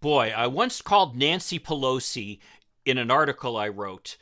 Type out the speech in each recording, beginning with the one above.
Boy, I once called Nancy Pelosi, in an article I wrote,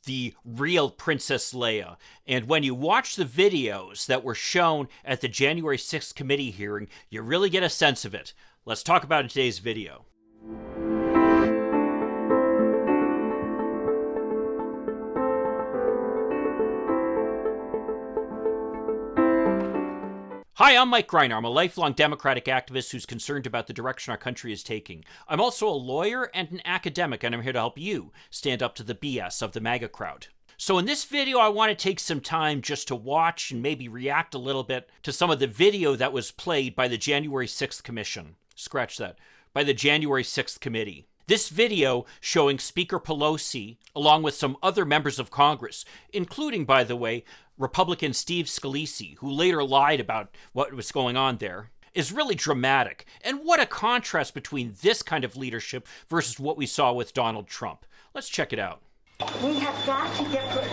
the real Princess Leia. And when you watch the videos that were shown at the January 6th committee hearing, you really get a sense of it. Let's talk about it in today's video. Hi, I'm Mike Greiner. I'm a lifelong Democratic activist who's concerned about the direction our country is taking. I'm also a lawyer and an academic, and I'm here to help you stand up to the BS of the MAGA crowd. So in this video, I want to take some time just to watch and maybe react a little bit to some of the video that was played by the January 6th Commission. Scratch that. By the January 6th Committee. This video showing Speaker Pelosi, along with some other members of Congress, including, by the way, Republican Steve Scalise, who later lied about what was going on there, is really dramatic. And what a contrast between this kind of leadership versus what we saw with Donald Trump. Let's check it out. We have got to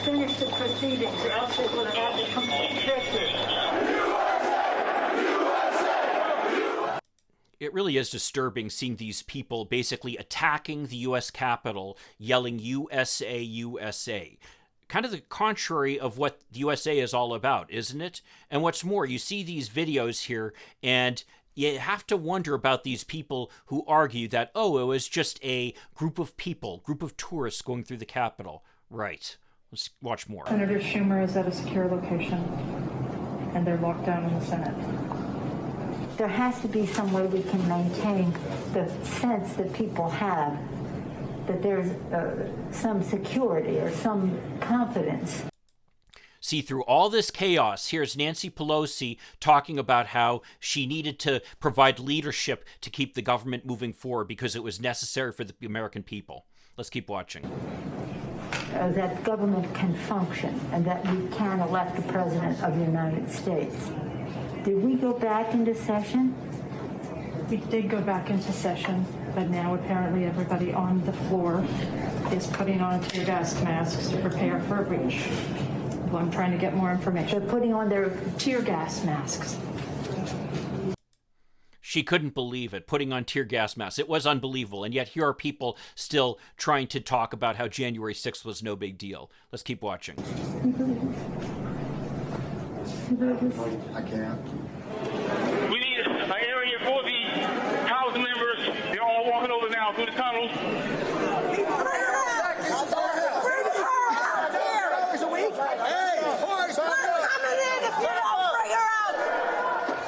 finish the proceedings, or else it will have a complete victory. It really is disturbing seeing these people basically attacking the U.S. Capitol, yelling USA, USA. Kind of the contrary of what the USA is all about, isn't it? And what's more, you see these videos here, and you have to wonder about these people who argue that, oh, it was just a group of people, group of tourists going through the Capitol. Right. Let's watch more. Senator Schumer is at a secure location, and they're locked down in the Senate. There has to be some way we can maintain the sense that people have that there's some security or some confidence. See, through all this chaos, here's Nancy Pelosi talking about how she needed to provide leadership to keep the government moving forward because it was necessary for the American people. Let's keep watching. That government can function and that we can elect the President of the United States. Did we go back into session? We did go back into session, but now apparently everybody on the floor is putting on tear gas masks to prepare for a breach. Well, I'm trying to get more information. They're putting on their tear gas masks. She couldn't believe it, putting on tear gas masks. It was unbelievable, and yet here are people still trying to talk about how January 6th was no big deal. Let's keep watching. I can't. We need an area for the House members. They're all walking over now through the tunnels.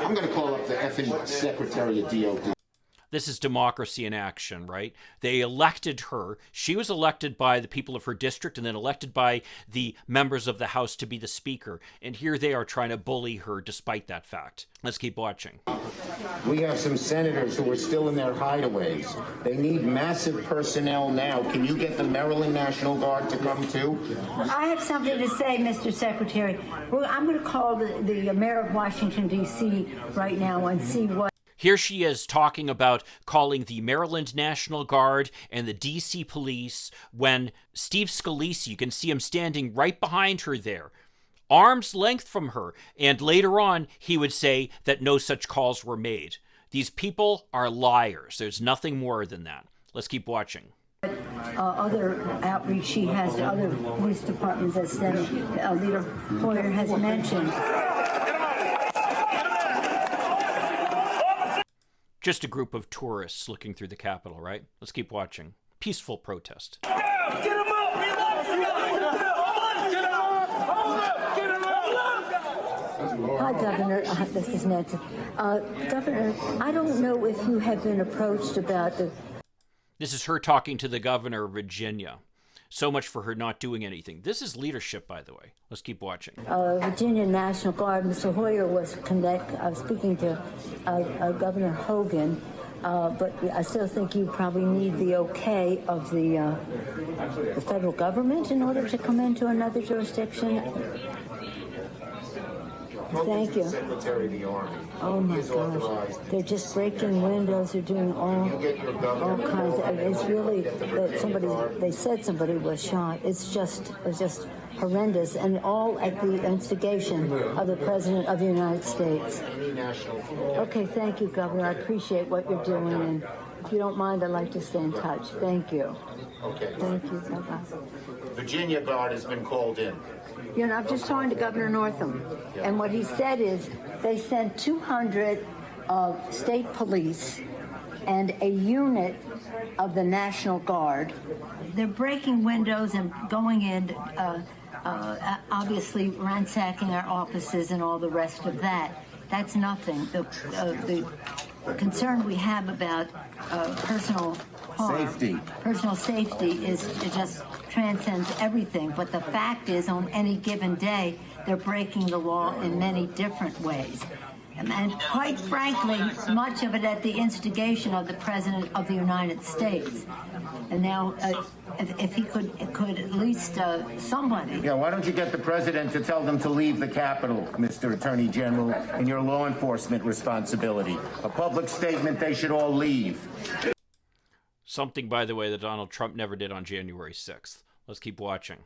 I'm going to call up the effing Secretary of DOD. This is democracy in action, right? They elected her. She was elected by the people of her district and then elected by the members of the House to be the Speaker. And here they are trying to bully her despite that fact. Let's keep watching. We have some senators who are still in their hideaways. They need massive personnel now. Can you get the Maryland National Guard to come too? I have something to say, Mr. Secretary. I'm going to call the mayor of Washington, D.C. right now and see what. Here she is talking about calling the Maryland National Guard and the D.C. police when Steve Scalise, you can see him standing right behind her there, arm's length from her, and later on he would say that no such calls were made. These people are liars. There's nothing more than that. Let's keep watching. Other outreach she has to other police departments, as Leader Hoyer has mentioned. Just a group of tourists looking through the Capitol, right? Let's keep watching. Peaceful protest. Get him up! Get him up! Hi, Governor. This is Nancy. Governor, I don't know if you have been approached about the... This is her talking to the governor of Virginia. So much for her not doing anything. This is leadership, by the way. Let's keep watching. Virginia National Guard. Mr. Hoyer was speaking to Governor Hogan, but I still think you probably need the okay of the federal government in order to come into another jurisdiction. Thank you. Secretary of the Army. Oh my gosh, they're just breaking windows. They're doing all kinds of. It's really that they said somebody was shot. It's just horrendous, and all at the instigation of the President of the United States. Okay, thank you, Governor. I appreciate what you're doing, and if you don't mind, I'd like to stay in touch. Thank you. Okay. Thank you. Bye-bye. Virginia Guard has been called in. You know, I'm just talking to Governor Northam, and what he said is they sent 200 state police and a unit of the National Guard. They're breaking windows and going in, obviously ransacking our offices and all the rest of that. That's nothing. The concern we have about personal harm, personal safety, it just transcends everything. But the fact is, on any given day, they're breaking the law in many different ways. And quite frankly, much of it at the instigation of the President of the United States. And now, if he could at least somebody. Yeah, why don't you get the President to tell them to leave the Capitol, Mr. Attorney General, in your law enforcement responsibility? A public statement, they should all leave. Something, by the way, that Donald Trump never did on January 6th. Let's keep watching.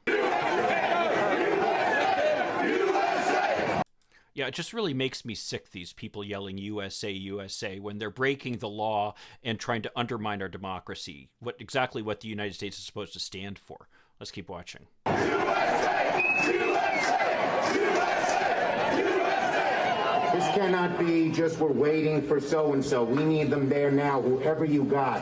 Yeah, it just really makes me sick, these people yelling USA, USA, when they're breaking the law and trying to undermine our democracy, exactly what the United States is supposed to stand for. Let's keep watching. USA! USA! USA! USA! This cannot be just we're waiting for so-and-so. We need them there now, whoever you got.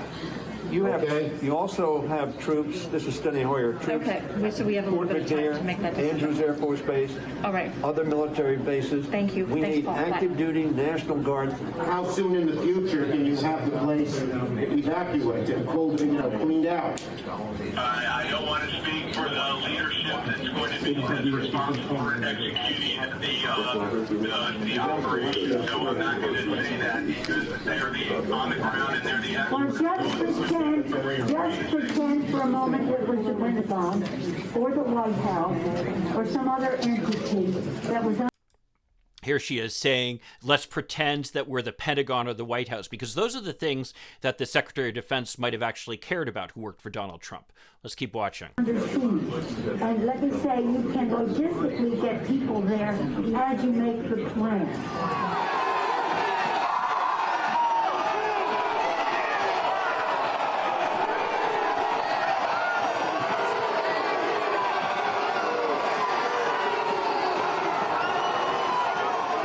You also have troops. This is Steny Hoyer. Troops. Okay, so we have a little bit of time to make that decision. Andrews Air Force Base. All right. Other military bases. Thank you. We need active duty National Guard. How soon in the future can you have the place evacuated, cleaned out? I don't want to speak for the leadership that's going to be responsible for executing the operation, so I'm not going to say that because they're on the ground and they're the experts. Just pretend for a moment it was the Pentagon or the White House or some other entity that was. Here she is saying, let's pretend that we're the Pentagon or the White House, because those are the things that the Secretary of Defense might have actually cared about who worked for Donald Trump. Let's keep watching. And let me say, you can logistically get people there as you make the plan.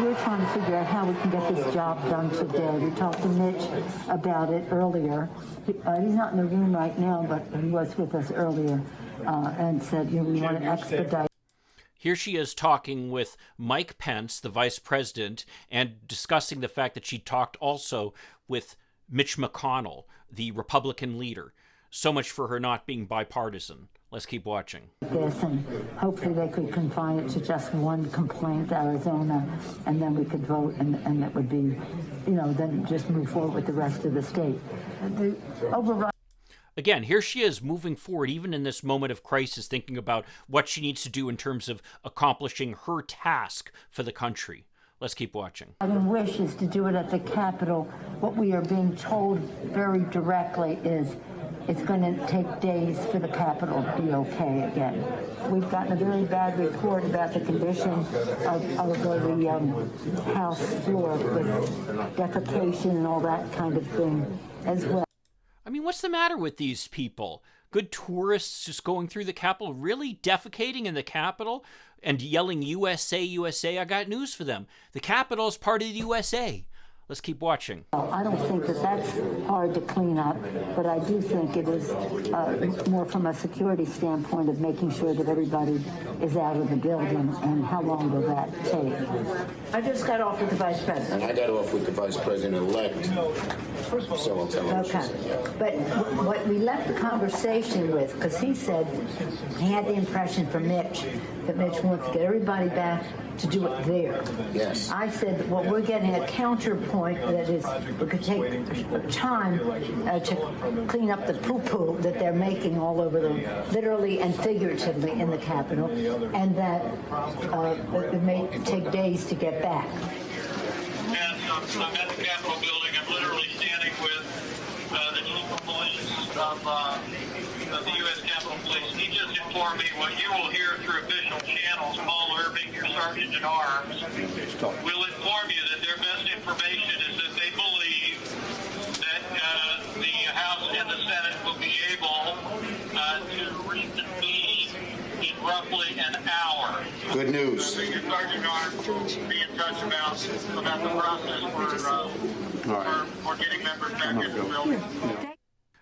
We're trying to figure out how we can get this job done today. We talked to Mitch about it earlier. He's not in the room right now, but he was with us earlier and said, we want to expedite. Here she is talking with Mike Pence, the vice president, and discussing the fact that she talked also with Mitch McConnell, the Republican leader. So much for her not being bipartisan. Let's keep watching. This, and hopefully they could confine it to just one complaint, Arizona, and then we could vote, and it would be, then just move forward with the rest of the state. The override. Again, here she is moving forward, even in this moment of crisis, thinking about what she needs to do in terms of accomplishing her task for the country. Let's keep watching. My wish is to do it at the Capitol. What we are being told very directly is it's going to take days for the Capitol to be okay again. We've gotten a very bad report about the condition of the House floor with defecation and all that kind of thing as well. I mean, what's the matter with these people? Good tourists just going through the Capitol, really defecating in the Capitol and yelling USA, USA? I got news for them. The Capitol is part of the USA. Let's keep watching. I don't think that that's hard to clean up, but I do think it is more from a security standpoint of making sure that everybody is out of the building, and how long will that take? I just got off with the Vice President. And I got off with the Vice President-elect. So I'll tell you. Okay. But what we left the conversation with, because he said he had the impression from Mitch that Mitch wants to get everybody back to do it there. Yes. I said, well, we're getting a counterpoint that is, we could take time to clean up the poo-poo that they're making all over them, literally and figuratively in the Capitol, and that it may take days to get back. And I'm at the Capitol building. I'm literally standing with the chief of police of the U.S. Capitol Police. He just informed me what you will hear through official channels. Paul Irving, your sergeant at arms, will inform you that their best information is that they believe that the roughly an hour. Good news. Sergeant Arms will be in touch about the process for getting members back into the building.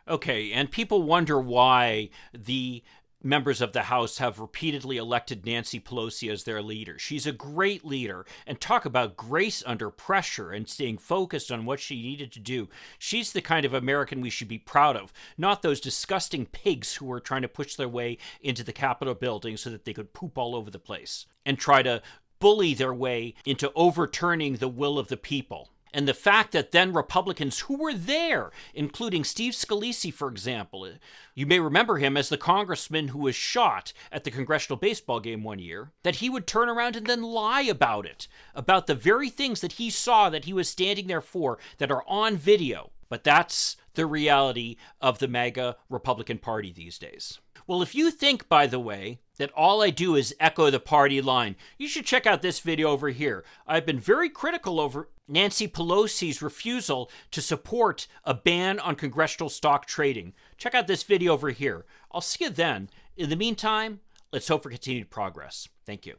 Okay, and people wonder why the members of the House have repeatedly elected Nancy Pelosi as their leader. She's a great leader, and talk about grace under pressure and staying focused on what she needed to do. She's the kind of American we should be proud of, not those disgusting pigs who were trying to push their way into the Capitol building so that they could poop all over the place and try to bully their way into overturning the will of the people. And the fact that then Republicans who were there, including Steve Scalise, for example, you may remember him as the congressman who was shot at the congressional baseball game one year, that he would turn around and then lie about it, about the very things that he saw that he was standing there for that are on video. But that's the reality of the MAGA Republican Party these days. Well, if you think, by the way, that all I do is echo the party line, you should check out this video over here. I've been very critical over Nancy Pelosi's refusal to support a ban on congressional stock trading. Check out this video over here. I'll see you then. In the meantime, let's hope for continued progress. Thank you.